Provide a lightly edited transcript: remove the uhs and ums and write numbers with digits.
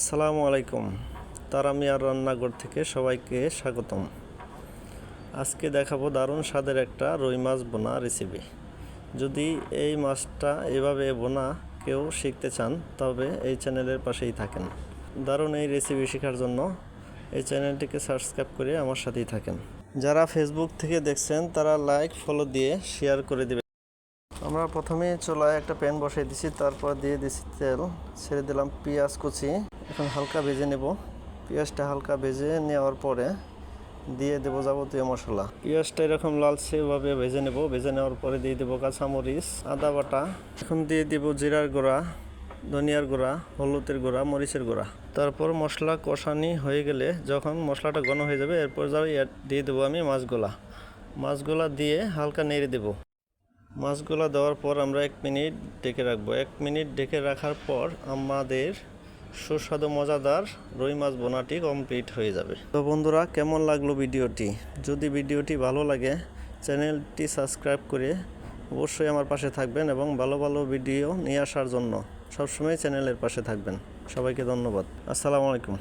আসসালামু আলাইকুম। তারামিয়ার রান্নাঘর থেকে সবাইকে স্বাগতম। আজকে দেখাবো দারুণ স্বাদের একটা রুই মাছ বোনা রেসিপি। যদি এই মাছটা এভাবে বোনা কেউ শিখতে চান তবে এই চ্যানেলের পাশেই থাকেন। দারুণ এই রেসিপি শেখার জন্য এই চ্যানেলটিকে সাবস্ক্রাইব করে আমার সাথেই থাকেন। যারা ফেসবুক থেকে দেখছেন তারা লাইক ফলো দিয়ে শেয়ার করে দেবেন। আমরা প্রথমে চুলায় একটা প্যান বসিয়ে দিছি, তারপর দিয়ে দিছি তেল, ছেড়ে দিলাম পেঁয়াজ কুচি। এখন হালকা ভেজে নেব। পেঁয়াজটা হালকা ভেজে নেওয়ার পরে দিয়ে দেবো যাবতীয় মশলা। পেঁয়াজটা এরকম লালচেভাবে ভেজে নেব। ভেজে নেওয়ার পরে দিয়ে দেবো কাঁচামরিচ, আদা বাটা। এখন দিয়ে দেব জিরার গুঁড়া, ধনিয়ার গুঁড়া, হলুদের গুঁড়া, মরিচের গুঁড়া। তারপর মশলা কষানি হয়ে গেলে যখন মশলাটা ঘন হয়ে যাবে এরপর দিয়ে দেবো আমি মাছগুলা দিয়ে হালকা নেড়ে দেবো। মাছগুলা দেওয়ার পর আমরা 1 মিনিট ঢেকে রাখবো। 1 মিনিট ঢেকে রাখার পর আমাদের সুস্বাদু মজাদার রুই মাছ বোনাটি কমপ্লিট হয়ে যাবে। তো বন্ধুরা, কেমন লাগলো ভিডিওটি? যদি ভিডিওটি ভালো লাগে চ্যানেলটি সাবস্ক্রাইব করে অবশ্যই আমার পাশে থাকবেন এবং ভালো ভালো ভিডিও নিয়ে আসার জন্য সবসময় চ্যানেলের পাশে থাকবেন। সবাইকে ধন্যবাদ। আসসালামু আলাইকুম।